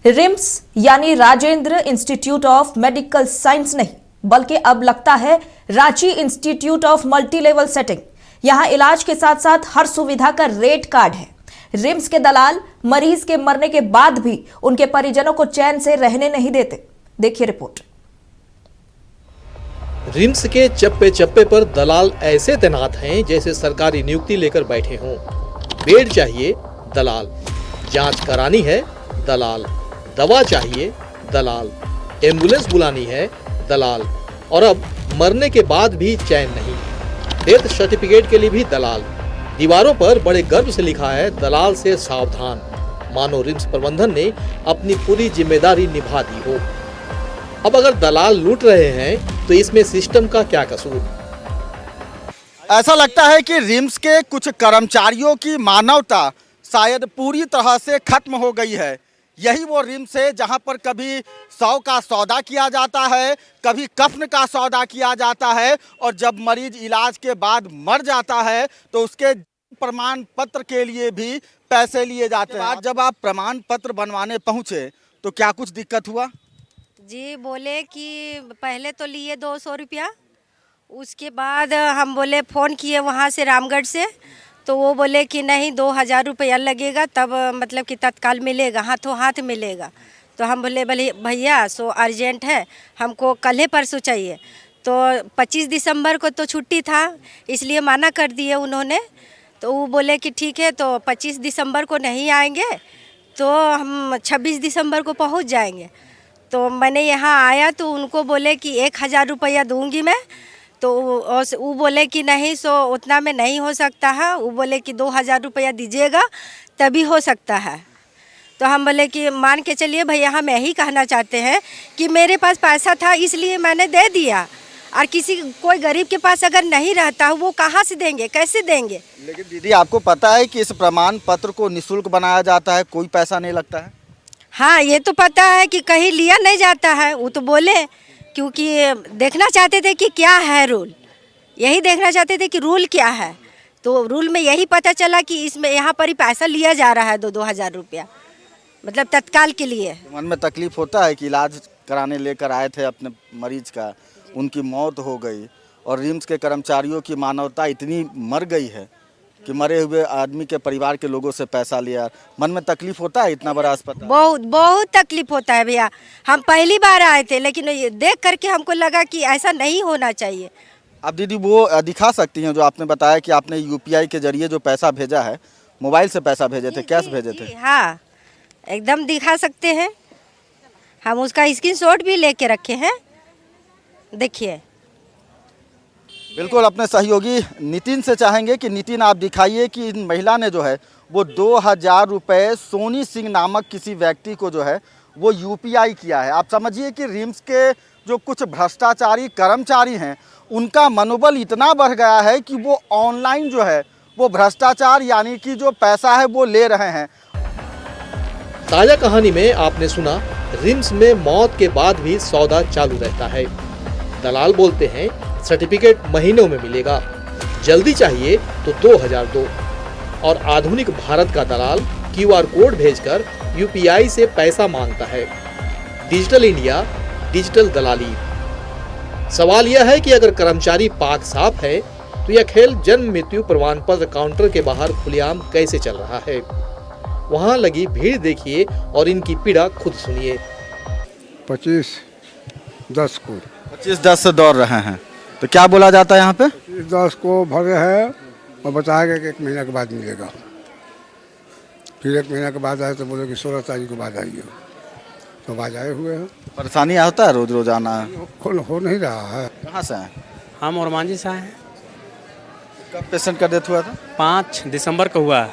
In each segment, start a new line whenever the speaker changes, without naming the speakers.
RIMS यानी Rajendra institute of medical science नहीं, बल्कि अब लगता है Ranchi institute of multi level setting. यहां इलाज के साथ साथ हर सुविधा का रेट कार्ड है। रिम्स के दलाल मरीज के मरने के बाद भी उनके परिजनों को चैन से रहने नहीं देते। देखिए रिपोर्ट।
रिम्स के चप्पे चप्पे पर दलाल ऐसे तैनात हैं जैसे सरकारी नियुक्ति लेकर बैठे हों। बेड चाहिए, दलाल। जांच करानी है, दलाल। दवा चाहिए, दलाल। एम्बुलेंस बुलानी है, दलाल। और अब मरने के बाद भी चैन नहीं। डेथ सर्टिफिकेट के लिए भी दलाल। दीवारों पर बड़े गर्व से लिखा है, दलाल से सावधान। मानो रिम्स प्रबंधन ने अपनी पूरी जिम्मेदारी निभा दी हो। अब अगर दलाल लूट रहे हैं तो इसमें सिस्टम का क्या कसूर?
ऐसा लगता है कि रिम्स के कुछ कर्मचारियों की मानवता शायद पूरी तरह से खत्म हो गई है। यही वो रिम्स है जहां पर कभी 100 का सौदा किया जाता है, कभी कफन का सौदा किया जाता है, और जब मरीज इलाज के बाद मर जाता है तो उसके प्रमाण पत्र के लिए भी पैसे लिए जाते हैं। जब आप प्रमाण पत्र बनवाने पहुंचे तो क्या कुछ दिक्कत हुआ?
जी, बोले कि पहले तो लिए 200 रुपया, उसके बाद हम बोले फ़ोन किए वहाँ से रामगढ़ से, तो वो बोले कि नहीं 2000 रुपया लगेगा, तब मतलब कि तत्काल मिलेगा, हाथों हाथ मिलेगा। तो हम बोले भैया सो अर्जेंट है, हमको कल ही परसों चाहिए। तो 25 दिसंबर को तो छुट्टी था, इसलिए मना कर दिए उन्होंने। तो वो बोले कि ठीक है, तो 25 दिसंबर को नहीं आएंगे तो हम 26 दिसंबर को पहुँच जाएंगे। तो मैंने यहाँ आया तो उनको बोले कि 1000 रुपया दूंगी मैं। तो वो बोले कि नहीं सो उतना में नहीं हो सकता है, वो बोले कि 2000 रुपया दीजिएगा तभी हो सकता है। तो हम बोले कि मान के चलिए भैया, हम यही कहना चाहते हैं कि मेरे पास पैसा था इसलिए मैंने दे दिया, और कोई गरीब के पास अगर नहीं रहता वो कहाँ से देंगे, कैसे देंगे?
लेकिन दीदी, आपको पता है कि इस प्रमाण पत्र को निःशुल्क बनाया जाता है, कोई पैसा नहीं लगता है?
हाँ, ये तो पता है कि कहीं लिया नहीं जाता है, वो तो बोले, क्योंकि देखना चाहते थे कि क्या है रूल, यही देखना चाहते थे कि रूल क्या है। तो रूल में यही पता चला कि इसमें यहाँ पर ही पैसा लिया जा रहा है 2-2000 रुपया, मतलब तत्काल के लिए।
मन में तकलीफ होता है कि इलाज कराने लेकर आए थे अपने मरीज का, उनकी मौत हो गई, और रिम्स के कर्मचारियों की मानवता इतनी मर गई है कि मरे हुए आदमी के परिवार के लोगों से पैसा लिया। मन में तकलीफ होता है? इतना बड़ा अस्पताल,
बहुत तकलीफ होता है भैया। हम पहली बार आए थे, लेकिन ये देख करके हमको लगा कि ऐसा नहीं होना चाहिए।
अब दीदी वो दिखा सकती हैं जो आपने बताया कि आपने यूपीआई के जरिए जो पैसा भेजा है, मोबाइल से पैसा भेजे थे, कैश भेजे थे?
हाँ, एकदम दिखा सकते हैं, हम उसका स्क्रीनशॉट भी लेके रखे हैं, देखिए।
बिल्कुल, अपने सहयोगी नितिन से चाहेंगे कि नितिन, आप दिखाइए कि इन महिला ने जो है वो 2000 रुपये सोनी सिंह नामक किसी व्यक्ति को जो है वो यूपीआई किया है। आप समझिए कि रिम्स के जो कुछ भ्रष्टाचारी कर्मचारी हैं उनका मनोबल इतना बढ़ गया है कि वो ऑनलाइन जो है वो भ्रष्टाचार यानी कि जो पैसा है वो ले रहे हैं।
ताजा कहानी में आपने सुना, रिम्स में मौत के बाद भी सौदा चालू रहता है। दलाल बोलते हैं सर्टिफिकेट महीनों में मिलेगा, जल्दी चाहिए तो 2000 दो। और आधुनिक भारत का दलाल क्यूआर कोड भेजकर यूपीआई से पैसा मांगता है। डिजिटल इंडिया, डिजिटल दलाली। सवाल यह है कि अगर कर्मचारी पाक साफ है तो यह खेल जन्म मृत्यु प्रमाण पत्र काउंटर के बाहर खुलेआम कैसे चल रहा है? वहां लगी भीड़ देखिए और इनकी पीड़ा खुद सुनिए।
25-10 को
25-10 से दौड़ रहे हैं, तो क्या बोला जाता है यहाँ पे?
10 को भरे है और बताया कि 1 महीना के बाद मिलेगा। फिर 1 महीना के बाद आए तो बोले कि 16 तारीख के बाद आइए, तो आज आए हुए हैं।
परेशानी आता है रोज रोज आना?
हो नहीं रहा है।
कहाँ से हैं?
हम औरमांझी से आए हैं।
कब पेशेंट का डेथ हुआ था?
5 दिसंबर को हुआ।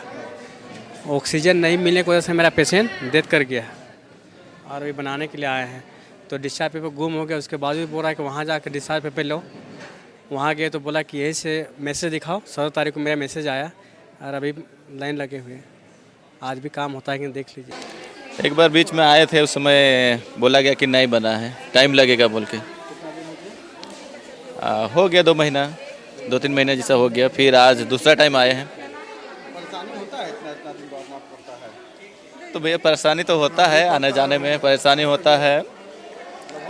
ऑक्सीजन नहीं मिलने की वजह से मेरा पेशेंट डेथ कर गया, और अभी बनाने के लिए आए हैं। तो डिस्चार्ज पेपर गुम हो गया, उसके बाद भी बोल रहा है कि वहाँ जाकर डिस्चार्ज पेपर लो। वहाँ गए तो बोला कि यही से मैसेज दिखाओ। 17 तारीख को मेरा मैसेज आया, और अभी लाइन लगे हुए हैं। आज भी काम होता है कि देख लीजिए।
एक बार बीच में आए थे, उस समय बोला गया कि नहीं बना है, टाइम लगेगा बोल के। हो गया 2 महीना, 2-3 महीने जैसा हो गया। फिर आज दूसरा टाइम आए हैं।
परेशानी होता है, इतना दिन दौड़ना पड़ता है।
तो भैया परेशानी तो होता है, आने जाने में परेशानी होता है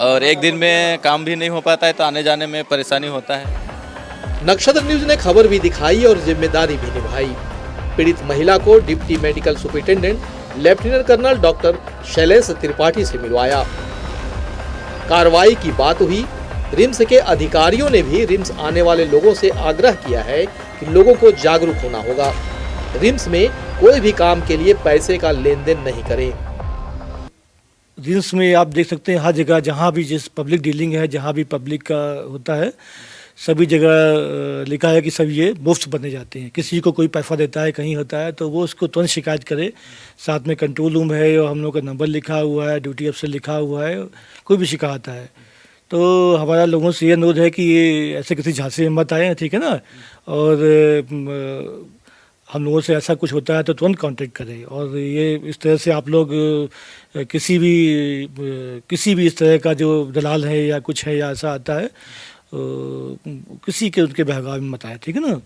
और एक दिन में काम भी नहीं हो पाता है तो आने जाने में परेशानी होता है।
नक्षत्र न्यूज ने खबर भी दिखाई और जिम्मेदारी भी निभाई। पीड़ित महिला को deputy medical superintendent lieutenant colonel doctor Shailesh Tripathi से मिलवाया। कार्रवाई की बात हुई। रिम्स के अधिकारियों ने भी रिम्स आने वाले लोगों से आग्रह किया है कि लोगों को जागरूक होना होगा। रिम्स में कोई भी काम के लिए पैसे का लेन देन नहीं करें।
रिम्स में आप देख सकते हैं हर जगह जहाँ भी जिस पब्लिक डीलिंग है, जहाँ भी पब्लिक का होता है, सभी जगह लिखा है कि सब ये मुफ्त बने जाते हैं। किसी को कोई पैसा देता है, कहीं होता है तो वो उसको तुरंत शिकायत करे। साथ में कंट्रोल रूम है और हम लोग का नंबर लिखा हुआ है, ड्यूटी अफसर लिखा हुआ है, कोई भी शिकायत है तो हमारा लोगों से ये अनुरोध है कि ये ऐसे किसी झांसे में मत आए, ठीक है ना। और हम लोगों से ऐसा कुछ होता है तो तुरंत कांटेक्ट करें। और ये इस तरह से आप लोग किसी भी इस तरह का जो दलाल है या कुछ है या ऐसा आता है किसी के उनके बहकावे में मत आए, ठीक है ना।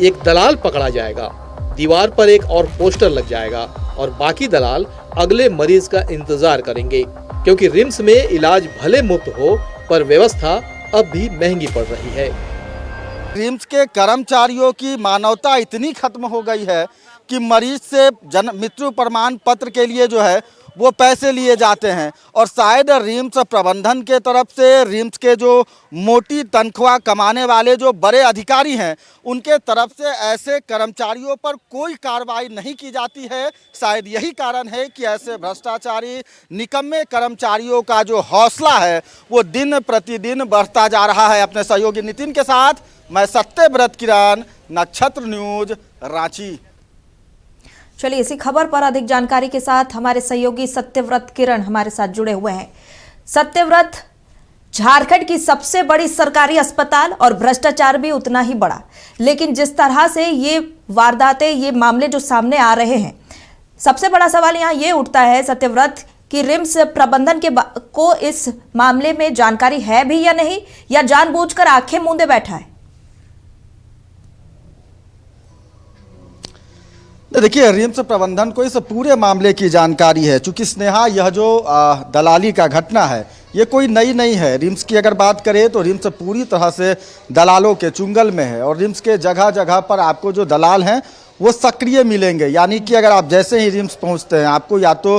एक दलाल पकड़ा जाएगा, दीवार पर एक और पोस्टर लग जाएगा और बाकी दलाल अगले मरीज का इंतजार करेंगे, क्योंकि रिम्स में इलाज भले मुफ्त हो पर व्यवस्था अब भी महंगी पड़ रही है।
रिम्स के कर्मचारियों की मानवता इतनी खत्म हो गई है कि मरीज से मृत्यु प्रमाण पत्र के लिए जो है वो पैसे लिए जाते हैं। और शायद रिम्स प्रबंधन के तरफ से रिम्स के जो मोटी तनख्वाह कमाने वाले जो बड़े अधिकारी हैं उनके तरफ से ऐसे कर्मचारियों पर कोई कार्रवाई नहीं की जाती है। शायद यही कारण है कि ऐसे भ्रष्टाचारी निकम्मे कर्मचारियों का जो हौसला है वो दिन प्रतिदिन बढ़ता जा रहा है। अपने सहयोगी नितिन के साथ मैं सत्यव्रत किरण, नक्षत्र न्यूज, रांची।
चलिए इसी खबर पर अधिक जानकारी के साथ हमारे सहयोगी सत्यव्रत किरण हमारे साथ जुड़े हुए हैं। सत्यव्रत, झारखंड की सबसे बड़ी सरकारी अस्पताल और भ्रष्टाचार भी उतना ही बड़ा, लेकिन जिस तरह से ये वारदातें, ये मामले जो सामने आ रहे हैं, सबसे बड़ा सवाल यहाँ ये उठता है सत्यव्रत कि रिम्स प्रबंधन को इस मामले में जानकारी है भी या नहीं, या जानबूझकर आंखें मूंदे बैठा है।
देखिए, रिम्स प्रबंधन को इस पूरे मामले की जानकारी है। चूंकि स्नेहा, यह जो दलाली का घटना है ये कोई नई नहीं है। रिम्स की अगर बात करें तो रिम्स पूरी तरह से दलालों के चुंगल में है और रिम्स के जगह जगह पर आपको जो दलाल हैं वो सक्रिय मिलेंगे। यानी कि अगर आप जैसे ही रिम्स पहुंचते हैं, आपको या तो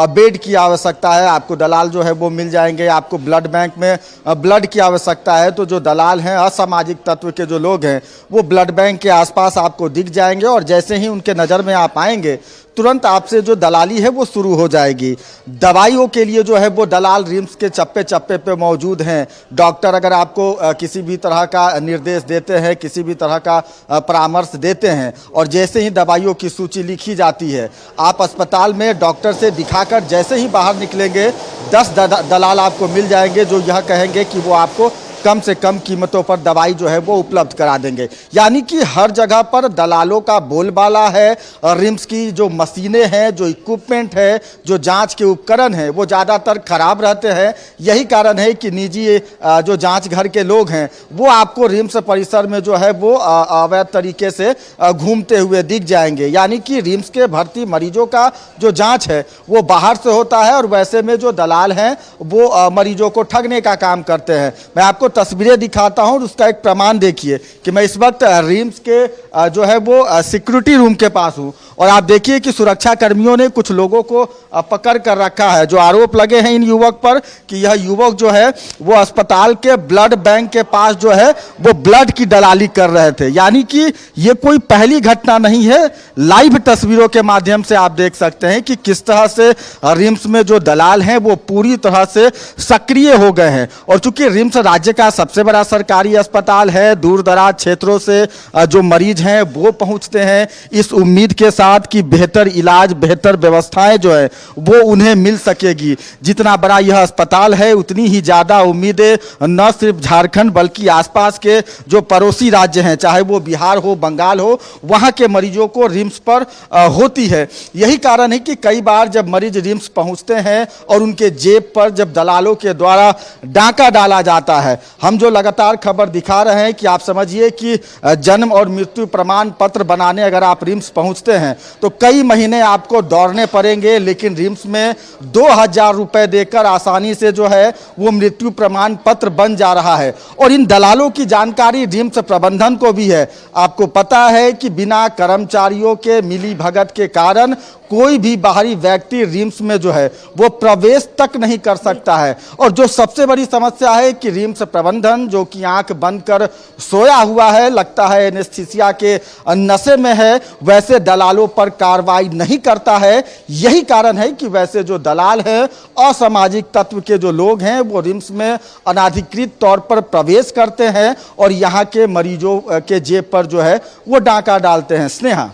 बेड की आवश्यकता है, आपको दलाल जो है वो मिल जाएंगे। आपको ब्लड बैंक में ब्लड की आवश्यकता है तो जो दलाल हैं, असामाजिक तत्व के जो लोग हैं, वो ब्लड बैंक के आसपास आपको दिख जाएंगे और जैसे ही उनके नज़र में आप आएंगे तुरंत आपसे जो दलाली है वो शुरू हो जाएगी। दवाइयों के लिए जो है वो दलाल रिम्स के चप्पे चप्पे पे मौजूद हैं। डॉक्टर अगर आपको किसी भी तरह का निर्देश देते हैं, किसी भी तरह का परामर्श देते हैं और जैसे ही दवाइयों की सूची लिखी जाती है, आप अस्पताल में डॉक्टर से दिखाकर जैसे ही बाहर निकलेंगे 10 दलाल आपको मिल जाएंगे जो यह कहेंगे कि वो आपको कम से कम कीमतों पर दवाई जो है वो उपलब्ध करा देंगे। यानी कि हर जगह पर दलालों का बोलबाला है। और रिम्स की जो मशीनें हैं, जो इक्विपमेंट है, जो जांच के उपकरण हैं, वो ज़्यादातर खराब रहते हैं। यही कारण है कि निजी जो जांच घर के लोग हैं वो आपको रिम्स परिसर में जो है वो अवैध तरीके से घूमते हुए दिख जाएंगे। यानी कि रिम्स के भर्ती मरीजों का जो जाँच है वो बाहर से होता है और वैसे में जो दलाल हैं वो मरीजों को ठगने का काम करते हैं। मैं आपको तस्वीरें दिखाता हूं, उसका एक प्रमाण देखिए कि मैं इस वक्त रिम्स के जो है वो सिक्योरिटी रूम के पास हूं और आप देखिए कि सुरक्षा कर्मियों ने कुछ लोगों को पकड़ कर रखा है। जो आरोप लगे हैं इन युवक पर कि यह युवक जो है वो अस्पताल के ब्लड बैंक के पास जो है वो ब्लड की दलाली कर रहे थे। यानी कि ये कोई पहली घटना नहीं है। लाइव तस्वीरों के माध्यम से आप देख सकते हैं कि किस तरह से रिम्स में जो दलाल हैं वो पूरी तरह से सक्रिय हो गए हैं। और चूंकि रिम्स राज्य का सबसे बड़ा सरकारी अस्पताल है, दूर दराज क्षेत्रों से जो मरीज हैं वो पहुंचते हैं इस उम्मीद के साथ कि बेहतर इलाज, बेहतर व्यवस्थाएं जो है वो उन्हें मिल सकेगी। जितना बड़ा यह अस्पताल है उतनी ही ज़्यादा उम्मीदें न सिर्फ झारखंड बल्कि आसपास के जो पड़ोसी राज्य हैं, चाहे वो बिहार हो, बंगाल हो, वहाँ के मरीजों को रिम्स पर होती है। यही कारण है कि कई बार जब मरीज रिम्स पहुँचते हैं और उनके जेब पर जब दलालों के द्वारा डाका डाला जाता है हम जो लगातार खबर दिखा रहे हैं कि आप समझिए कि जन्म और मृत्यु प्रमाण पत्र बनाने अगर आप रिम्स पहुंचते हैं तो कई महीने आपको दौड़ने पड़ेंगे, लेकिन रिम्स में 2000 रुपए देकर आसानी से जो है वो मृत्यु प्रमाण पत्र बन जा रहा है। और इन दलालों की जानकारी रिम्स प्रबंधन को भी है। आपको पता है कि बिना कर्मचारियों के मिली भगत के कारण कोई भी बाहरी व्यक्ति रिम्स में जो है वो प्रवेश तक नहीं कर सकता है। और जो सबसे बड़ी समस्या है कि रिम्स प्रबंधन जो कि आंख बंद कर सोया हुआ है, लगता है एनेस्थीसिया के नशे में है, वैसे दलालों पर कार्रवाई नहीं करता है। यही कारण है कि वैसे जो दलाल हैं, असामाजिक तत्व के जो लोग हैं, वो रिम्स में अनाधिकृत तौर पर प्रवेश करते हैं और यहाँ के मरीजों के जेब पर जो है वो डाका डालते हैं। स्नेहा,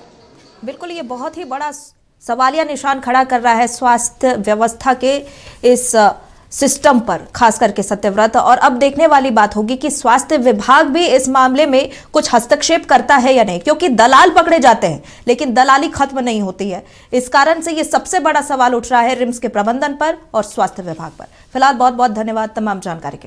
बिल्कुल, ये बहुत ही बड़ा सवालिया निशान खड़ा कर रहा है स्वास्थ्य व्यवस्था के इस सिस्टम पर, खास करके सत्यव्रत। और अब देखने वाली बात होगी कि स्वास्थ्य विभाग भी इस मामले में कुछ हस्तक्षेप करता है या नहीं, क्योंकि दलाल पकड़े जाते हैं लेकिन दलाली खत्म नहीं होती है। इस कारण से ये सबसे बड़ा सवाल उठ रहा है रिम्स के प्रबंधन पर और स्वास्थ्य विभाग पर। फिलहाल बहुत बहुत धन्यवाद तमाम जानकारी के लिए।